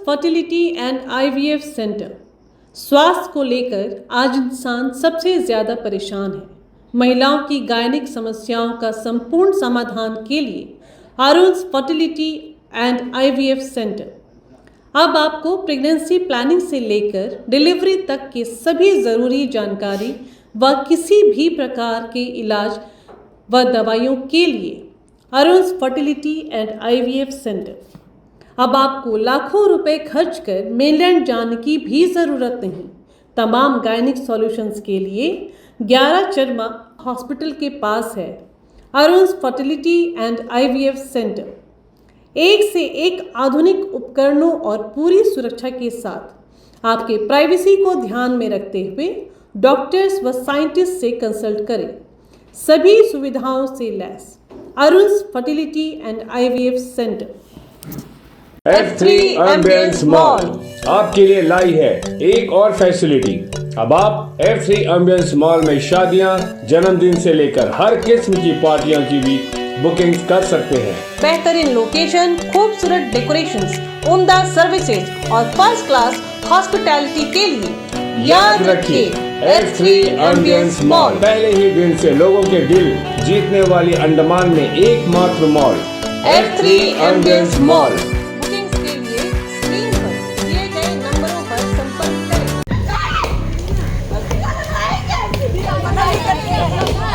Fertility and IVF centre. स्वास्थ्य को लेकर आज इंसान सबसे ज़्यादा परेशान है। महिलाओं की गायनिक समस्याओं का संपूर्ण समाधान के लिए अरुण्स फर्टिलिटी एंड आईवीएफ सेंटर अब आपको प्रेगनेंसी प्लानिंग से लेकर डिलीवरी तक की सभी ज़रूरी जानकारी व किसी भी प्रकार के इलाज व दवाइयों के लिए अरुण्स फर्टिलिटी एंड आईवीएफ सेंटर। अब आपको लाखों रुपए खर्च कर मेनलैंड जाने की भी ज़रूरत नहीं। तमाम गायनिक सॉल्यूशंस के लिए 11 चरमा हॉस्पिटल के पास है अरुण्स फर्टिलिटी एंड आईवीएफ सेंटर। एक से एक आधुनिक उपकरणों और पूरी सुरक्षा के साथ आपके प्राइवेसी को ध्यान में रखते हुए डॉक्टर्स व साइंटिस्ट से कंसल्ट करें। सभी सुविधाओं से लैस Arun's fertility and IVF centre. F3 ambience mall आपके लिए लाई है एक और फैसिलिटी। अब आप F3 एम्बियंस मॉल में शादियां, जन्मदिन से लेकर हर किस्म की पार्टियों की भी बुकिंग कर सकते हैं। बेहतरीन लोकेशन, खूबसूरत डेकोरेशंस, उम्दा सर्विसेज और फर्स्ट क्लास हॉस्पिटैलिटी के लिए याद रखिए F3 एम्बियंस मॉल। पहले ही दिन से लोगों के दिल जीतने वाली अंडमान में एकमात्र mall F3 ambience mall. Bookings के लिए स्क्रीन पर दिए गए नंबरों पर संपर्क करें।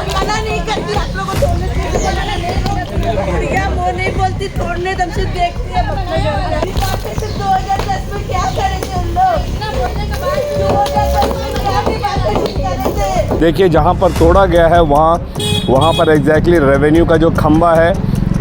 मना नहीं करती आप लोगों को तोड़ने के लिए, मना नहीं करती। वो नहीं बोलती तोड़ने, तुम सिर्फ देखती है। 2010 में क्या करे थे उन लोग? 2010 में क्या भी बातें करे थे? देखिए जहाँ पर तोड़ा गया है वहाँ पर एग्जैक्टली रेवेन्यू का जो खंबा है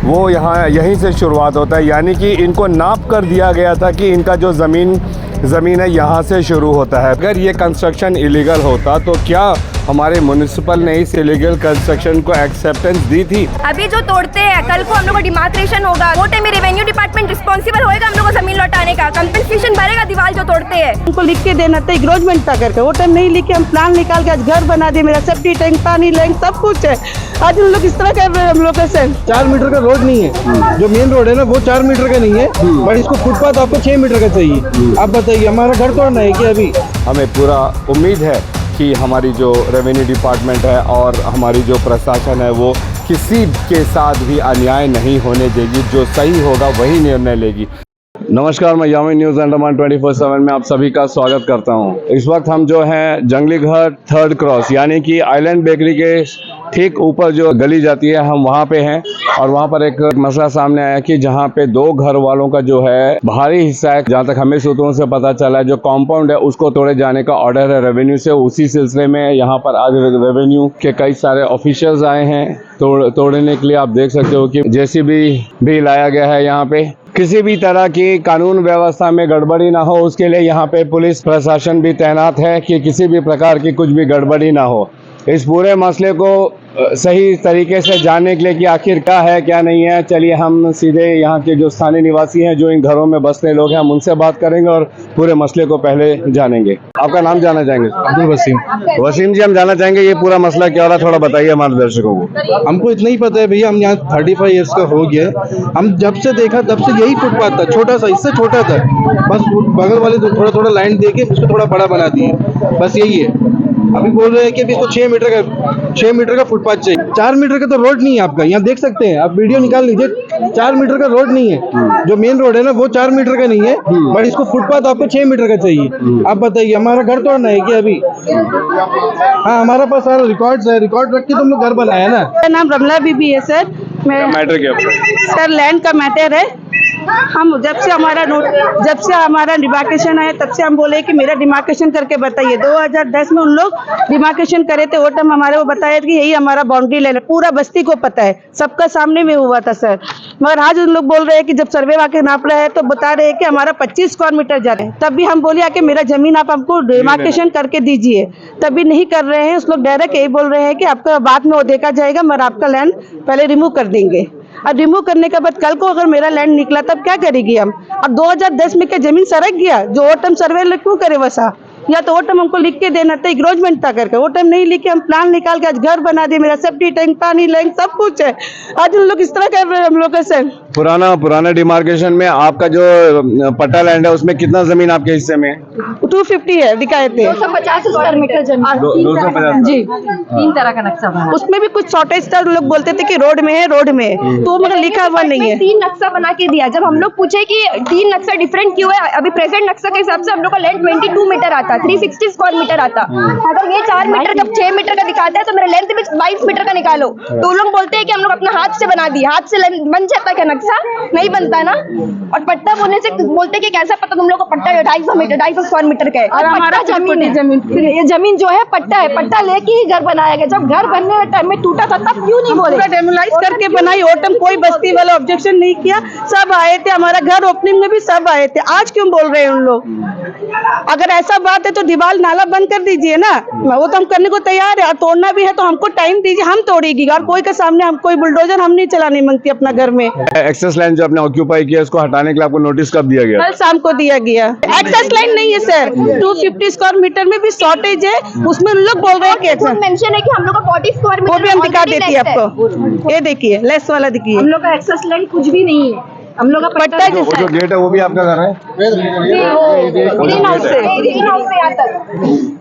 वो यहीं से शुरुआत होता है। यानी कि इनको नाप कर दिया गया था कि इनका जो ज़मीन है यहाँ से शुरू होता है। अगर ये कंस्ट्रक्शन इलीगल होता तो क्या हमारे म्युनिसिपल ने इस इलीगल कंस्ट्रक्शन को एक्सेप्टेंस दी थी? अभी जो तोड़ते हैं कल को हम लोग को डिमार्केशन होगा, वो टाइम में रेवेन्यू डिपार्टमेंट रिस्पॉन्सिबल होएगा हम लोग को जमीन लौटाने का, कंपनसेशन भरेगा दीवार जो तोड़ते हैं। उनको लिख के देना था एग्रोजमेंट था करके, वो टाइम नहीं लिख के हम प्लान निकाल के आज घर बना दिए। मेरा सेफ्टी टैंक, पानी लैंक सब कुछ है। आज हम लोग इस तरह कर रहे हैं। हम लोग का 4 मीटर का रोड नहीं है, जो मेन रोड है ना वो 4 मीटर का नहीं है, बट इसको फुटपाथ आपको 6 मीटर का चाहिए। आप बताइए हमारा घर तोड़ना है कि अभी? हमें पूरा उम्मीद है कि हमारी जो रेवेन्यू डिपार्टमेंट है और हमारी जो प्रशासन है वो किसी के साथ भी अन्याय नहीं होने देगी। जो सही होगा वही निर्णय लेगी। नमस्कार, मैं यामिन न्यूज़ अंडमान 24/7 में आप सभी का स्वागत करता हूं। इस वक्त हम जो हैं जंगली घर 3rd क्रॉस यानी कि आइलैंड बेकरी के ठीक ऊपर जो गली जाती है हम वहां पे हैं। और वहां पर एक मसला सामने आया कि जहां पे 2 घर वालों का जो है बाहरी हिस्सा है, जहां तक हमें सूत्रों से पता चला है जो कॉम्पाउंड है उसको तोड़े जाने का ऑर्डर है रेवेन्यू से। उसी सिलसिले में यहाँ पर आज रेवेन्यू के कई सारे ऑफिशियल्स आए हैं तोड़ने के लिए। आप देख सकते हो कि जेसीबी भी लाया गया है यहाँ पे। किसी भी तरह की कानून व्यवस्था में गड़बड़ी ना हो उसके लिए यहाँ पे पुलिस प्रशासन भी तैनात है कि किसी भी प्रकार की कुछ भी गड़बड़ी ना हो। इस पूरे मसले को सही तरीके से जानने के लिए कि आखिर क्या है क्या नहीं है, चलिए हम सीधे यहाँ के जो स्थानीय निवासी हैं, जो इन घरों में बसते लोग हैं, हम उनसे बात करेंगे और पूरे मसले को पहले जानेंगे। आपका नाम जानना चाहेंगे? अब्दुल वसीम। वसीम जी, हम जानना चाहेंगे ये पूरा मसला क्या हो रहा है, थोड़ा बताइए हमारे दर्शकों को। हमको इतना ही पता है भैया, हम यहाँ 35 ईयर्स का हो गया। हम जब से देखा तब से यही फुटपाथ था, छोटा सा, इससे छोटा था, बस बगल वाले थोड़ा थोड़ा लाइन दे के उसको थोड़ा बड़ा बना दिए, बस यही है। अभी बोल रहे हैं कि इसको 6 मीटर का फुटपाथ चाहिए। 4 मीटर का तो रोड नहीं है आपका, यहाँ देख सकते हैं आप, वीडियो निकाल लीजिए। 4 मीटर का रोड नहीं है, जो मेन रोड है ना वो 4 मीटर का नहीं है, बट इसको फुटपाथ आपको 6 मीटर का चाहिए। आप बताइए हमारा घर तोड़ना है कि अभी? हाँ, हमारे पास सारा रिकॉर्ड्स है, रिकॉर्ड रख के तुम लोग घर बनाया ना। मेरा नाम रमला बीबी है सर। मैटर क्या सर लैंड का मैटर है। हम जब से हमारा डिमार्केशन आया तब से हम बोले कि मेरा डिमार्केशन करके बताइए। 2010 में उन लोग डिमार्केशन करे थे, वो टाइम हमारे वो बताया कि यही हमारा बाउंड्री लाइन है, पूरा बस्ती को पता है, सबका सामने में हुआ था सर। मगर आज उन लोग बोल रहे हैं कि जब सर्वे वाके नाप रहे हैं तो बता रहे हैं कि हमारा 25 स्क्वायर मीटर जा रहा है। तब भी हम बोले आके मेरा जमीन आप हमको डिमार्केशन करके दीजिए, तब भी नहीं कर रहे हैं। उस लोग डायरेक्ट यही बोल रहे हैं कि आपका बाद में वो देखा जाएगा, मगर आपका लैंड पहले रिमूव कर देंगे। और रिमूव करने के बाद कल को अगर मेरा लैंड निकला तब क्या करेगी हम? अब 2010 में क्या जमीन सरक गया? जो वो टाइम सर्वे क्यों करे वैसा? या तो वो टाइम हमको लिख के देना था, एग्रोजमेंट था करके, वो टाइम नहीं लिख के हम प्लान निकाल के आज घर बना दिए, मेरा सेफ्टी टैंक, पानी लैंक सब कुछ है। आज उन लोग इस तरह कर रहे हैं हम लोग से। पुराना डिमार्केशन में आपका जो पट्टा लैंड है उसमें कितना जमीन आपके हिस्से में है? 250 है, दिखाए थे 250 स्क्वायर मीटर जमीन। 250 जी। 3 तरह का नक्शा बना, उसमें भी कुछ शॉर्टेज था, लोग बोलते थे कि रोड में है, रोड में है, तो मगर लिखा हुआ नहीं है। 3 नक्शा बना के दिया। जब हम लोग पूछे कि 3 नक्शा डिफरेंट क्यों है, अभी प्रेजेंट नक्शा के हिसाब से हम लोग का लेंथ 22 मीटर आता, 360 स्क्वायर मीटर आता। अगर ये 4 मीटर का 6 मीटर का दिखाता है तो मेरा लेंथ भी 22 मीटर का निकालो। तो लोग बोलते हैं कि हम लोग अपना हाथ से बना दिए, हाथ से बन जाता है क्या नक्शा? नहीं बनता ना। और पट्टा बोलने से बोलते हैं कि कैसा पता तुम लोग को पट्टा 250 स्क्वायर मीटर का है, और हमारा जमीन है। ये जमीन जो है पट्टा है, पट्टा लेके ही घर बनाया गया। जब घर बनने के टाइम में टूटा था तब क्यों नहीं बोले? डेमोलाइज करके बनाई, वो टाइम कोई बस्ती वाला ऑब्जेक्शन नहीं किया, सब आए थे, हमारा घर ओपनिंग में भी सब आए थे। आज क्यों बोल रहे हैं उन लोग? अगर ऐसा बात है तो दीवार नाला बंद कर दीजिए ना, वो तो हम करने को तैयार है। तोड़ना भी है तो हमको टाइम दीजिए, हम तोड़ेगी। और कोई के सामने हम कोई बुलडोजर हम नहीं चलाने मांगती अपना घर में। एक्सेस लाइन जो आपने ऑक्यूपाई किया उसको हटाने के लिए आपको नोटिस कब दिया गया? कल शाम को दिया गया। एक्सेस लाइन नहीं है सर, 250 स्क्वायर मीटर में भी शॉर्टेज है, उसमें लोग बोल रहे हैं कि एक्सेस मेंशन है कि हम लोग का 40 स्क्वायर मीटर, वो भी हम दिखा देती है आपको। ये देखिए लेस वाला दिखिए, हम लोग का एक्सेस लैंड कुछ भी नहीं है। हम लोग का पट्टा वो जो गेट है वो भी आपका घर है? ग्रीन हाउस से, ग्रीन हाउस से आता है।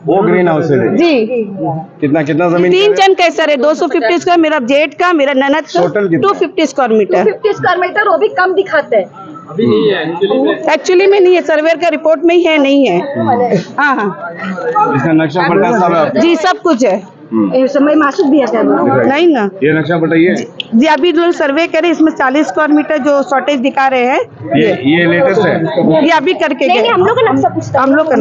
वो ग्रीन हाउस है जी। कितना जमीन? 3 जन का सर है, 250 स्क्वायर, मेरा जेठ का, मेरा ननद का, टोटल कितना? 250 स्क्वायर मीटर। 50 स्क्वायर मीटर वो भी कम दिखाते हैं। अभी नहीं है एक्चुअली में नहीं है, सर्वेयर का रिपोर्ट में ही है, नहीं है। हाँ हाँ इसका नक्शा पट्टा सब है आपका? जी, सब कुछ है। समय मासूक भी है नहीं ना ये नक्शा पट्टा ये जी, अभी लोग सर्वे करे, इसमें 40 स्क्वायर मीटर जो शॉर्टेज दिखा रहे हैं, ये लेटेस्ट है? ये अभी करके गए। हम लोग का नक्शा पूछता, हम लोग का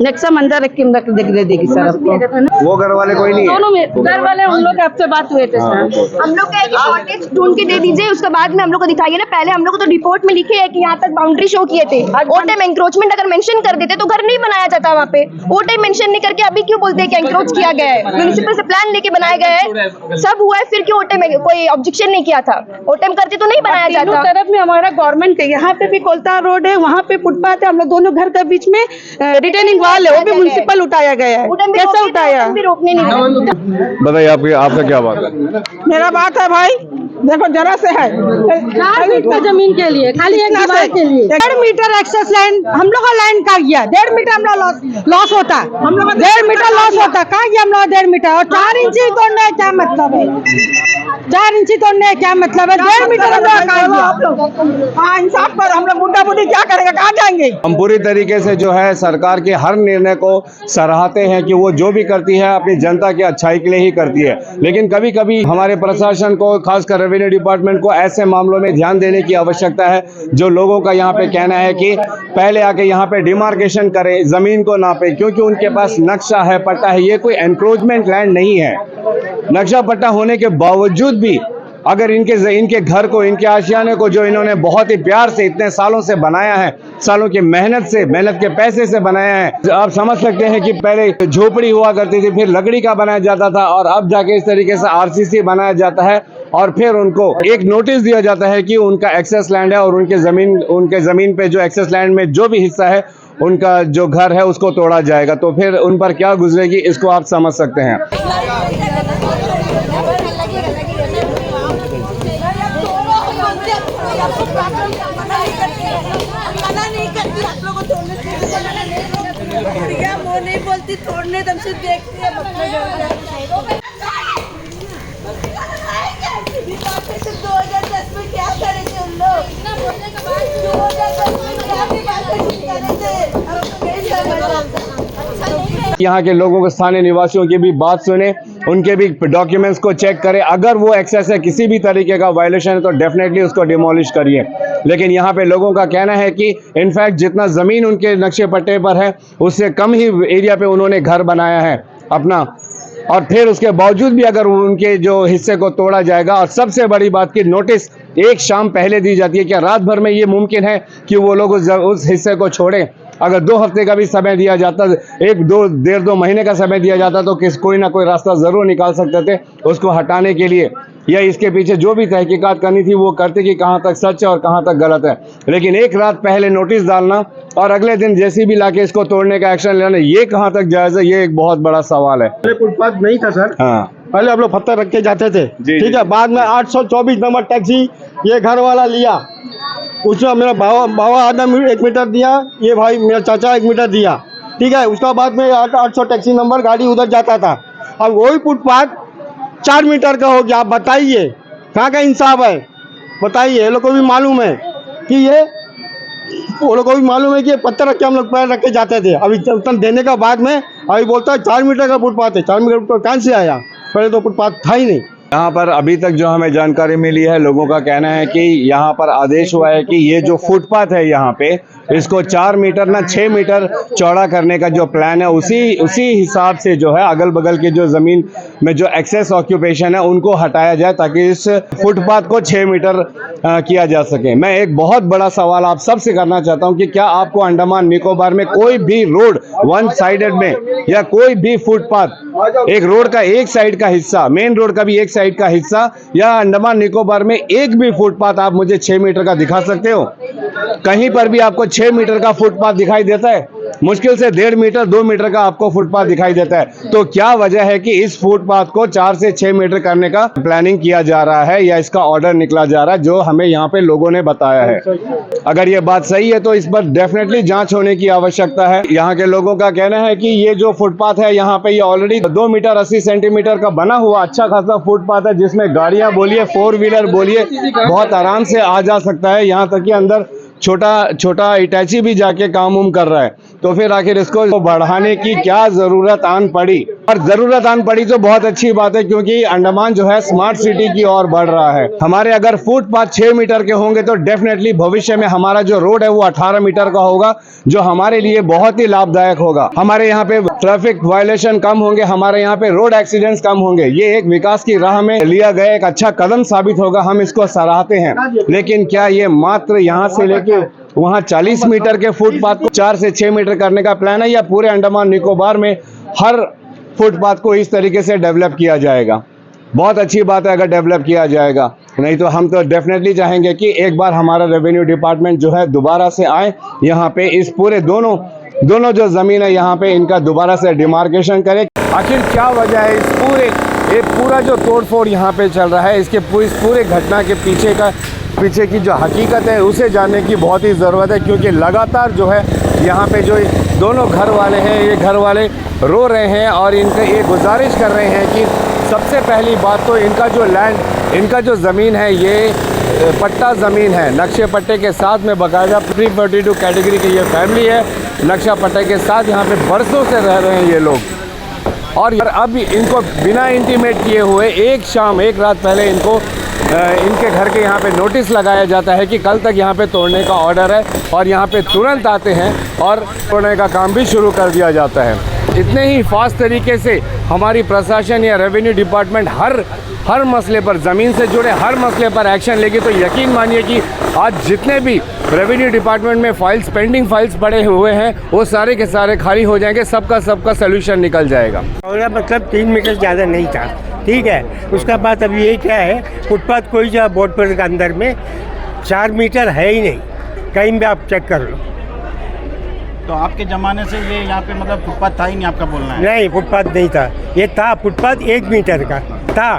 नक्शा मंदिर रख के हम रख देगी सर आपको। वो घर वाले कोई नहीं है? दोनों में घर वाले उन लोग आपसे बात हुए थे सर। हम लोग का एक शॉर्टेज ढूंढ के दे दीजिए, उसके बाद में हम लोग को दिखाइए ना। पहले हम लोग को तो रिपोर्ट में लिखे है कि यहाँ तक बाउंड्री शो किए थे। वो टाइम एंक्रोचमेंट अगर मेंशन कर देते तो घर नहीं बनाया जाता वहाँ पे। वो टाइम मेंशन नहीं करके अभी क्यों बोलते हैं कि एंक्रोच किया गया है? म्युनिसिपल से प्लान लेके बनाया गया है, सब हुआ है, फिर क्यों ओटे में कोई ऑब्जेक्शन नहीं किया था? ओटे में करते तो नहीं बनाया जाता। तरफ में हमारा गवर्नमेंट है, यहाँ पे भी कोलता रोड है, वहाँ पे फुटपाथ है, हम लोग दोनों घर के बीच में रिटेनिंग वॉल है, वो भी म्युनिसिपल उठाया गया है। कैसे उठाया? भी रोकने नहीं। बताइए आपका क्या बात है? मेरा बात है भाई, देखो जरा से है 4 फीट का जमीन के लिए, खाली एक दीवार के लिए 1.5 मीटर एक्सेस लाइन हम लोग का लाइन का गया। 1.5 मीटर हम लोग लॉस होता है, हम लोग 1.5 मीटर लॉस होता है। कहाँ गया हम लोग 1.5 मीटर? और 4 इंची तोड़ने का क्या मतलब है? 4 इंची तोड़ने का क्या मतलब है? 1.5 मीटर हम लोग कहाँ गया? हाँ, इंसाफ पर हम लोग बुड्ढा बुड्ढी क्या करेगा, कहाँ जाएंगे? हम पूरी तरीके से जो है सरकार के हर निर्णय को सराहते हैं कि वो जो भी करती है अपनी जनता की अच्छाई के लिए ही करती है। लेकिन कभी कभी हमारे प्रशासन को, खासकर रेवेन्यू डिपार्टमेंट को ऐसे मामलों में ध्यान देने की आवश्यकता है। जो लोगों का यहाँ पे कहना है कि पहले आके यहाँ पे डिमार्केशन करें, जमीन को नापे, क्योंकि उनके पास नक्शा है, पट्टा है, ये कोई एनक्रोचमेंट लैंड नहीं है। नक्शा पट्टा होने के बावजूद भी अगर इनके घर को, इनके आशियाने को जो इन्होंने बहुत ही प्यार से इतने सालों से बनाया है, सालों की मेहनत के पैसे से बनाया है। आप समझ सकते हैं कि पहले झोपड़ी हुआ करती थी, फिर लकड़ी का बनाया जाता था, और अब जाके इस तरीके से आरसीसी बनाया जाता है, और फिर उनको एक नोटिस दिया जाता है कि उनका एक्सेस लैंड है और उनके जमीन पे जो एक्सेस लैंड में जो भी हिस्सा है उनका जो घर है उसको तोड़ा जाएगा। तो फिर उन पर क्या गुजरेगी इसको आप समझ सकते हैं। वो नहीं बोलती, तोड़ने दम से देखती है। 2010 में क्या करे थे उन लोग? 2010 में क्या करे थे? यहाँ के लोगों को, स्थानीय निवासियों की भी बात सुने, उनके भी डॉक्यूमेंट्स को चेक करें। अगर वो एक्सेस है, किसी भी तरीके का वायलेशन है, तो डेफिनेटली उसको डिमोलिश करिए। लेकिन यहाँ पे लोगों का कहना है कि इनफैक्ट जितना ज़मीन उनके नक्शे पट्टे पर है उससे कम ही एरिया पे उन्होंने घर बनाया है अपना, और फिर उसके बावजूद भी अगर उनके जो हिस्से को तोड़ा जाएगा। और सबसे बड़ी बात की नोटिस एक शाम पहले दी जाती है। क्या रात भर में ये मुमकिन है कि वो लोग उस हिस्से को छोड़ें? अगर 2 हफ्ते का भी समय दिया जाता, 1-2 महीने का समय दिया जाता, तो कोई ना कोई रास्ता ज़रूर निकाल सकते थे उसको हटाने के लिए। या इसके पीछे जो भी तहकीकात करनी थी वो करते कि कहाँ तक सच है और कहाँ तक गलत है। लेकिन एक रात पहले नोटिस डालना और अगले दिन जेसीबी लाके इसको तोड़ने का एक्शन लेना, ये कहाँ तक जायज़ है, ये एक बहुत बड़ा सवाल है। पहले फुटपाथ नहीं था सर। हाँ, पहले हम लोग पत्थर रख के जाते थे, ठीक है। बाद में 824 नंबर टैक्सी ये घर वाला लिया, उसमें मेरा बाबा आधा 1 मीटर दिया, ये भाई मेरा चाचा 1 मीटर दिया, ठीक है। उसका बाद में 800 टैक्सी नंबर गाड़ी उधर जाता था। अब वही फुटपाथ 4 मीटर का हो गया। आप बताइए कहाँ का इंसाफ है, बताइए। ये लोग को भी मालूम है कि वो लोग को भी मालूम है कि पत्थर रख के हम लोग पैर रख के जाते थे। अभी उतना देने का बाद में अभी बोलता है 4 मीटर का फुटपाथ है। 4 मीटर फुटपाथ कहाँ से आया, पहले तो फुटपाथ था ही नहीं। यहाँ पर अभी तक जो हमें जानकारी मिली है, लोगों का कहना है कि यहाँ पर आदेश हुआ है कि ये जो फुटपाथ है यहाँ पे, इसको 4 मीटर ना 6 मीटर चौड़ा करने का जो प्लान है, उसी हिसाब से जो है अगल बगल की जो ज़मीन में जो एक्सेस ऑक्यूपेशन है उनको हटाया जाए ताकि इस फुटपाथ को 6 मीटर किया जा सके। मैं एक बहुत बड़ा सवाल आप सबसे करना चाहता हूँ कि क्या आपको अंडमान निकोबार में कोई भी रोड वन साइडेड में या कोई भी फुटपाथ, एक रोड का एक साइड का हिस्सा, मेन रोड का भी एक साइड का हिस्सा, या अंडमान निकोबार में एक भी फुटपाथ आप मुझे 6 मीटर का दिखा सकते हो? कहीं पर भी आपको 6 मीटर का फुटपाथ दिखाई देता है? मुश्किल से 1.5 मीटर 2 मीटर का आपको फुटपाथ दिखाई देता है। तो क्या वजह है कि इस फुटपाथ को 4 से 6 मीटर करने का प्लानिंग किया जा रहा है या इसका ऑर्डर निकला जा रहा है, जो हमें यहाँ पे लोगों ने बताया है? अगर ये बात सही है तो इस पर डेफिनेटली जांच होने की आवश्यकता है। यहाँ के लोगों का कहना है कि ये जो फुटपाथ है यहाँ पे, ये ऑलरेडी 2 मीटर 80 सेंटीमीटर का बना हुआ अच्छा खासा फुटपाथ है, जिसमें गाड़ियां बोलिए, 4 व्हीलर बोलिए, बहुत आराम से आ जा सकता है। यहाँ तक कि अंदर छोटा इटैची भी जाके काम कर रहा है। तो फिर आखिर इसको बढ़ाने की क्या जरूरत आन पड़ी? और जरूरत आन पड़ी तो बहुत अच्छी बात है, क्योंकि अंडमान जो है स्मार्ट सिटी की ओर बढ़ रहा है। हमारे अगर फुटपाथ 6 मीटर के होंगे तो डेफिनेटली भविष्य में हमारा जो रोड है वो 18 मीटर का होगा, जो हमारे लिए बहुत ही लाभदायक होगा। हमारे यहाँ पे ट्रैफिक वायलेशन कम होंगे, हमारे यहाँ पे रोड एक्सीडेंट्स कम होंगे। ये एक विकास की राह में लिया गया एक अच्छा कदम साबित होगा, हम इसको सराहते हैं। लेकिन क्या ये मात्र यहाँ से लेके वहाँ 40 मीटर के फुटपाथ को 4 से 6 मीटर करने का प्लान है, या पूरे अंडमान निकोबार में हर फुटपाथ को इस तरीके से डेवलप किया जाएगा? बहुत अच्छी बात है अगर डेवलप किया जाएगा, नहीं तो हम तो डेफिनेटली चाहेंगे कि एक बार हमारा रेवेन्यू डिपार्टमेंट जो है दोबारा से आए यहाँ पे, इस पूरे दोनों जो ज़मीन है यहाँ पे इनका दोबारा से डिमार्केशन करे। आखिर क्या वजह है ये पूरा जो तोड़फोड़ यहाँ पे चल रहा है, इस पूरे घटना के पीछे की जो हकीकत है उसे जानने की बहुत ही ज़रूरत है। क्योंकि लगातार जो है यहाँ पे जो दोनों घर वाले हैं, ये घर वाले रो रहे हैं और इनका ये गुजारिश कर रहे हैं कि सबसे पहली बात तो इनका जो लैंड, इनका जो ज़मीन है, ये पट्टा ज़मीन है, नक्शे पट्टे के साथ में बाकायदा 342 कैटेगरी की ये फैमिली है, नक्शा पट्टे के साथ यहाँ पे बरसों से रह रहे हैं ये लोग। और अब इनको बिना इंटीमेट किए हुए एक रात पहले इनके घर के यहाँ पे नोटिस लगाया जाता है कि कल तक यहाँ पे तोड़ने का ऑर्डर है, और यहाँ पे तुरंत आते हैं और तोड़ने का काम भी शुरू कर दिया जाता है। इतने ही फास्ट तरीके से हमारी प्रशासन या रेवेन्यू डिपार्टमेंट हर मसले पर, ज़मीन से जुड़े हर मसले पर एक्शन लेगी तो यकीन मानिए कि आज जितने भी रेवेन्यू डिपार्टमेंट में पेंडिंग फाइल्स पड़े हुए हैं वो सारे के सारे खाली हो जाएंगे, सबका सलूशन निकल जाएगा। और मतलब 3 मीटर ज़्यादा नहीं था, ठीक है। उसका बाद अब ये क्या है, फुटपाथ कोई जो बोर्ड पर के अंदर में 4 मीटर है ही नहीं, कहीं भी आप चेक कर लो। तो आपके ज़माने से ये यहाँ पे मतलब फुटपाथ था ही नहीं, आपका बोलना है? नहीं, फुटपाथ नहीं था, ये था फुटपाथ 1 मीटर का था,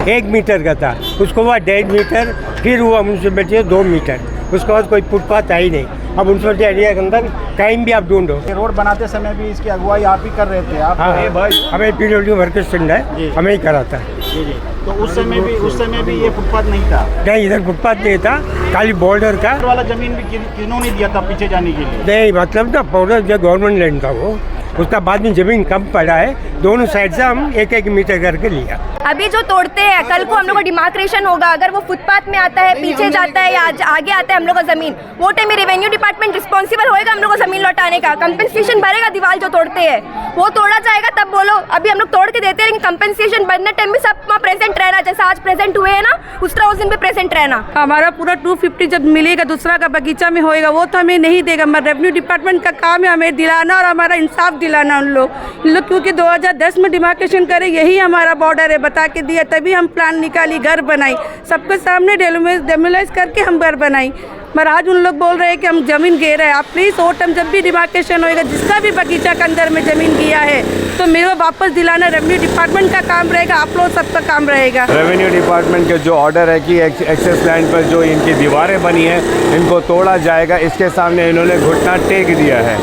1 मीटर का था। उसको बाद 1.5 मीटर, फिर हुआ म्यूनसिपैलिटी 2 मीटर, उसके बाद कोई फुटपाथ है ही नहीं। अब म्यूनसिपैलिटी एरिया के अंदर कहीं भी आप ढूंढो। रोड बनाते समय भी इसकी अगुवाई आप ही कर रहे थे? आप हाँ, हमें PWD वर्कर स्टैंड है, हमें ही करा था। जी। तो उस समय भी ये फुटपाथ नहीं था? नहीं, इधर फुटपाथ नहीं था, खाली बॉर्डर का वाला ज़मीन भी किन्होंने दिया था पीछे जाने के लिए? नहीं, मतलब ना बॉर्डर जो गवर्नमेंट लैंड था वो, उसका बाद में ज़मीन कम पड़ा है, दोनों साइड से हम 1-1 मीटर करके लिया। अभी जो तोड़ते हैं, कल को हम लोग का डिमार्केशन होगा, अगर वो फुटपाथ में आता है, पीछे जाता है या आगे आता है हम लोग का ज़मीन, वो टाइम में रेवेन्यू डिपार्टमेंट रिस्पॉन्सिबल होएगा हम लोग को ज़मीन लौटाने का, कंपनसेशन भरेगा। दीवार जो तोड़ते हैं वो तोड़ा जाएगा तब बोलो। अभी हम लोग तोड़ के देते हैं, लेकिन कंपनसेशन बनने टाइम में सब वहाँ प्रेजेंट प्रेजेंट रहना, जैसा आज प्रेजेंट हुए है ना उस तरह उस दिन भी प्रेजेंट रहना। हमारा पूरा 250 जब मिलेगा दूसरा का बगीचा में होएगा वो तो हमें नहीं देगा। रेवेन्यू डिपार्टमेंट का काम है हमें दिलाना और हमारा इंसाफ दिलाना। उन लोग क्योंकि 2010 में डिमार्केशन करे, यही हमारा बॉर्डर है, बता के दिया, तभी हम प्लान निकाली, घर बनाई, सबके सामने डेमोलाइज करके हम घर बनाई। मगर आज उन लोग बोल रहे हैं कि हम ज़मीन गे रहे हैं। आप प्लीज़ वो टाइम जब भी डिमार्केशन होएगा, जिसका भी बगीचा के अंदर में ज़मीन किया है तो मेरे को वापस दिलाना रेवेन्यू डिपार्टमेंट का काम रहेगा, आप लोग सबका काम रहेगा। रेवेन्यू डिपार्टमेंट के जो ऑर्डर है कि एक्सेस लैंड पर जो इनकी दीवारें बनी हैं इनको तोड़ा जाएगा, इसके सामने इन्होंने घुटना टेक दिया है।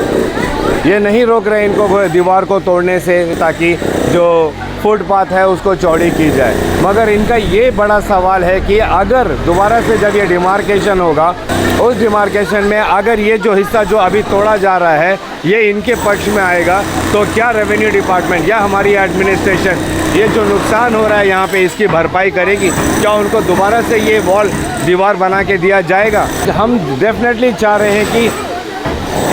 ये नहीं रोक रहे इनको दीवार को तोड़ने से ताकि जो फुटपाथ है उसको चौड़ी की जाए, मगर इनका ये बड़ा सवाल है कि अगर दोबारा से जब ये डिमार्केशन होगा, उस डिमार्केशन में अगर ये जो हिस्सा जो अभी तोड़ा जा रहा है ये इनके पक्ष में आएगा तो क्या रेवेन्यू डिपार्टमेंट या हमारी एडमिनिस्ट्रेशन ये जो नुकसान हो रहा है यहाँ पे इसकी भरपाई करेगी? क्या उनको दोबारा से ये वॉल दीवार बना के दिया जाएगा? हम डेफिनेटली चाह रहे हैं कि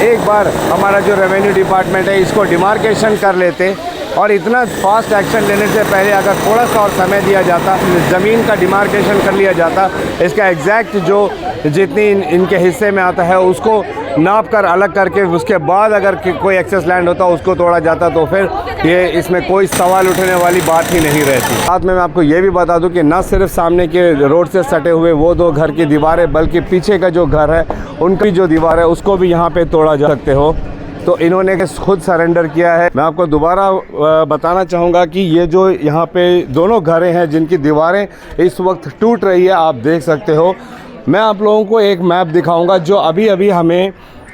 एक बार हमारा जो रेवेन्यू डिपार्टमेंट है इसको डिमार्केशन कर लेते और इतना फास्ट एक्शन लेने से पहले अगर थोड़ा सा और समय दिया जाता, ज़मीन का डिमार्केशन कर लिया जाता, इसका एग्जैक्ट जो जितनी इनके हिस्से में आता है उसको नाप कर अलग करके उसके बाद अगर कोई एक्सेस लैंड होता उसको तोड़ा जाता तो फिर ये इसमें कोई सवाल उठने वाली बात ही नहीं रहती। साथ में मैं आपको ये भी बता दूं कि न सिर्फ सामने के रोड से सटे हुए वो दो घर की दीवारें बल्कि पीछे का जो घर है उनकी जो दीवार है उसको भी यहाँ पे तोड़ा जा सकते हो। तो इन्होंने खुद सरेंडर किया है। मैं आपको दोबारा बताना चाहूँगा कि ये जो यहाँ पे दोनों घरें हैं जिनकी दीवारें इस वक्त टूट रही है, आप देख सकते हो। मैं आप लोगों को एक मैप दिखाऊंगा जो अभी अभी हमें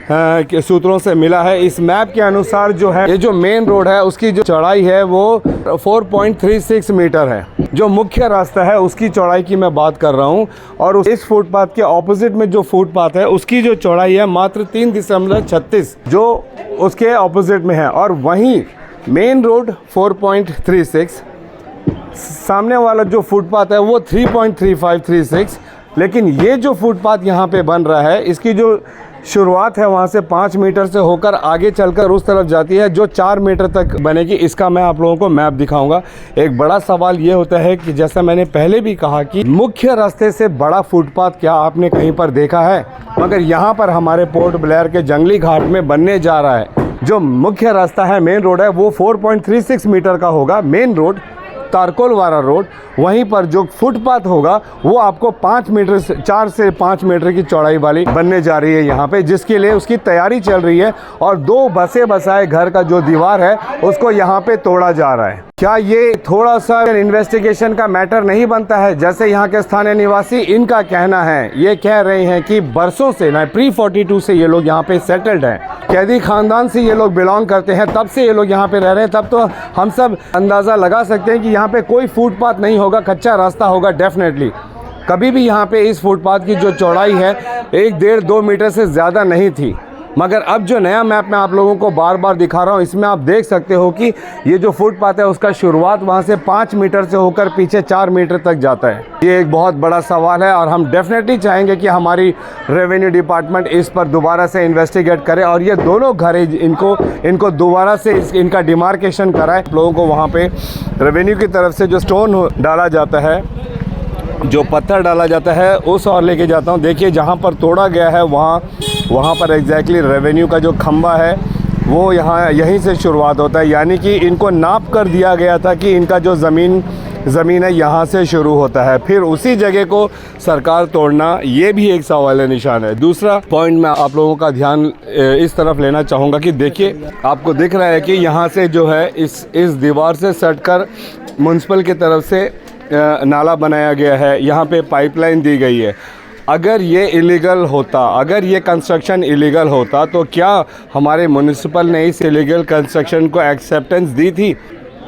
के सूत्रों से मिला है। इस मैप के अनुसार जो है ये जो मेन रोड है उसकी जो चौड़ाई है वो 4.36 मीटर है। जो मुख्य रास्ता है उसकी चौड़ाई की मैं बात कर रहा हूं और इस फुटपाथ के ऑपोजिट में जो फुटपाथ है उसकी जो चौड़ाई है मात्र 3.36 जो उसके ऑपोजिट में है और वहीं मेन रोड 4.36, सामने वाला जो फुटपाथ है वो 3.3536। लेकिन ये जो फुटपाथ यहाँ पे बन रहा है इसकी जो शुरुआत है वहाँ से 5 मीटर से होकर आगे चलकर उस तरफ जाती है जो 4 मीटर तक बनेगी। इसका मैं आप लोगों को मैप दिखाऊंगा। एक बड़ा सवाल ये होता है कि जैसा मैंने पहले भी कहा कि मुख्य रास्ते से बड़ा फुटपाथ क्या आपने कहीं पर देखा है? मगर यहाँ पर हमारे पोर्ट ब्लेयर के जंगली घाट में बनने जा रहा है। जो मुख्य रास्ता है मेन रोड है वो 4.36 मीटर का होगा, मेन रोड तारकोल वाला रोड। वहीं पर जो फुटपाथ होगा वो आपको 4 से 5 मीटर की चौड़ाई वाली बनने जा रही है यहाँ पे, जिसके लिए उसकी तैयारी चल रही है और 2 बसे बसाए घर का जो दीवार है उसको यहाँ पे तोड़ा जा रहा है। क्या ये थोड़ा सा इन्वेस्टिगेशन का मैटर नहीं बनता है? जैसे यहाँ के स्थानीय निवासी इनका कहना है, ये कह रहे हैं कि बरसों से ना pre-42 से ये लोग यहाँ पे सेटल्ड हैं, कैदी खानदान से ये लोग बिलोंग करते हैं, तब से ये लोग यहाँ पे रह रहे हैं। तब तो हम सब अंदाज़ा लगा सकते हैं कि यहाँ पे कोई फुटपाथ नहीं होगा, कच्चा रास्ता होगा डेफिनेटली। कभी भी यहाँ पे इस फुटपाथ की जो चौड़ाई है 1.5-2 मीटर से ज़्यादा नहीं थी। मगर अब जो नया मैप मैं आप लोगों को बार बार दिखा रहा हूँ इसमें आप देख सकते हो कि ये जो फुटपाथ है उसका शुरुआत वहाँ से 5 मीटर से होकर पीछे 4 मीटर तक जाता है। ये एक बहुत बड़ा सवाल है और हम डेफिनेटली चाहेंगे कि हमारी रेवेन्यू डिपार्टमेंट इस पर दोबारा से इन्वेस्टिगेट करे और ये दोनों घरें इनको दोबारा से इनका डिमार्केशन कराए। लोगों को वहाँ पे रेवेन्यू की तरफ से जो स्टोन डाला जाता है, जो पत्थर डाला जाता है उस और लेके जाता हूँ। देखिए जहाँ पर तोड़ा गया है वहाँ पर एग्जैक्टली रेवेन्यू का जो खंबा है वो यहीं से शुरुआत होता है। यानी कि इनको नाप कर दिया गया था कि इनका जो ज़मीन है यहाँ से शुरू होता है, फिर उसी जगह को सरकार तोड़ना ये भी एक सवाल निशान है। दूसरा पॉइंट मैं आप लोगों का ध्यान इस तरफ लेना चाहूँगा कि देखिए आपको दिख रहा है कि यहाँ से जो है इस दीवार से सटकर म्युनिसिपल की तरफ से नाला बनाया गया है, यहाँ पे पाइपलाइन दी गई है। अगर ये इलीगल होता, अगर ये कंस्ट्रक्शन इलीगल होता तो क्या हमारे म्युनिसिपल ने इस इलीगल कंस्ट्रक्शन को एक्सेप्टेंस दी थी?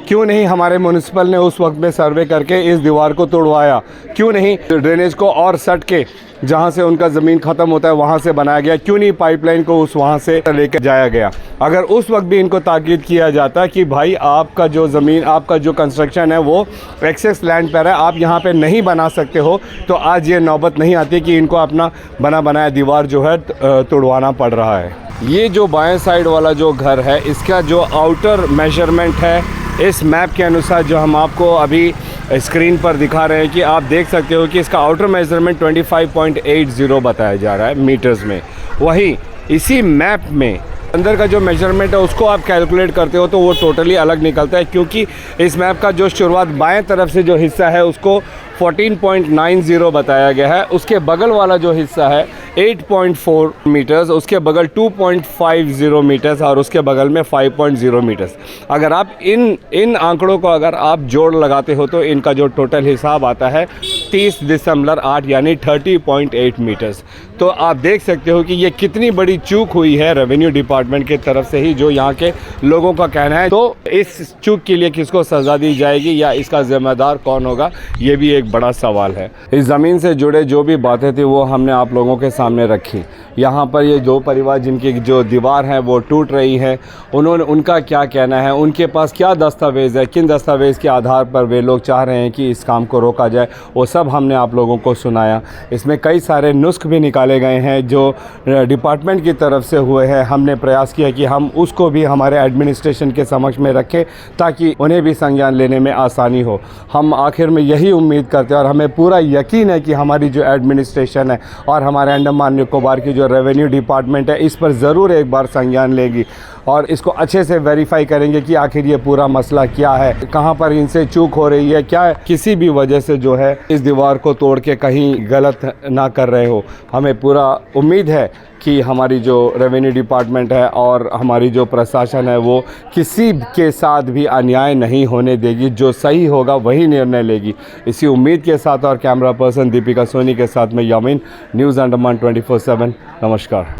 क्यों नहीं हमारे म्युनिसिपल ने उस वक्त में सर्वे करके इस दीवार को तोड़वाया? क्यों नहीं ड्रेनेज को और सट के जहाँ से उनका ज़मीन ख़त्म होता है वहाँ से बनाया गया? क्यों नहीं पाइपलाइन को वहाँ से लेकर जाया गया? अगर उस वक्त भी इनको ताकीद किया जाता कि भाई आपका जो ज़मीन, आपका जो कंस्ट्रक्शन है वो एक्सेस लैंड पर है, आप यहाँ पे नहीं बना सकते हो, तो आज ये नौबत नहीं आती कि इनको अपना बनाया दीवार जो है तोड़वाना पड़ रहा है। ये जो बाएँ साइड वाला जो घर है इसका जो आउटर मेजरमेंट है इस मैप के अनुसार जो हम आपको अभी स्क्रीन पर दिखा रहे हैं कि आप देख सकते हो कि इसका आउटर मेजरमेंट 25.80 बताया जा रहा है मीटर्स में। वहीं इसी मैप में अंदर का जो मेजरमेंट है उसको आप कैलकुलेट करते हो तो वो टोटली अलग निकलता है, क्योंकि इस मैप का जो शुरुआत बाएं तरफ से जो हिस्सा है उसको 14.90 बताया गया है, उसके बगल वाला जो हिस्सा है 8.4 मीटर्स, उसके बगल 2.50 मीटर्स और उसके बगल में 5.0 मीटर्स। अगर आप इन आंकड़ों को अगर आप जोड़ लगाते हो तो इनका जो टोटल हिसाब आता है 30.8 यानी 30.8 मीटर्स। तो आप देख सकते हो कि ये कितनी बड़ी चूक हुई है रेवेन्यू डिपार्टमेंट की तरफ से ही, जो यहाँ के लोगों का कहना है। तो इस चूक के लिए किसको सज़ा दी जाएगी या इसका जिम्मेदार कौन होगा, ये भी एक बड़ा सवाल है। इस ज़मीन से जुड़े जो भी बातें थी वो हमने आप लोगों के सामने रखी। यहाँ पर ये दो परिवार जिनकी जो दीवार है वो टूट रही है, उनका क्या कहना है, उनके पास क्या दस्तावेज़ है, किन दस्तावेज़ के आधार पर वे लोग चाह रहे हैं कि इस काम को रोका जाए, वो सब हमने आप लोगों को सुनाया। इसमें कई सारे नुस्ख भी निकाले गए हैं जो डिपार्टमेंट की तरफ से हुए हैं। हमने प्रयास किया कि हम उसको भी हमारे एडमिनिस्ट्रेशन के समक्ष में रखें ताकि उन्हें भी संज्ञान लेने में आसानी हो। हम आखिर में यही उम्मीद करते हैं और हमें पूरा यकीन है कि हमारी जो एडमिनिस्ट्रेशन है और हमारे अंडमान निकोबार की जो रेवेन्यू डिपार्टमेंट है इस पर ज़रूर एक बार संज्ञान लेगी और इसको अच्छे से वेरीफाई करेंगे कि आखिर ये पूरा मसला क्या है, कहाँ पर इनसे चूक हो रही है, क्या किसी भी वजह से जो है इस दीवार को तोड़ के कहीं गलत ना कर रहे हो। हमें पूरा उम्मीद है कि हमारी जो रेवेन्यू डिपार्टमेंट है और हमारी जो प्रशासन है वो किसी के साथ भी अन्याय नहीं होने देगी, जो सही होगा वही निर्णय लेगी। इसी उम्मीद के साथ और कैमरा पर्सन दीपिका सोनी के साथ में यामीन, न्यूज़ अंडमान 24/7। नमस्कार।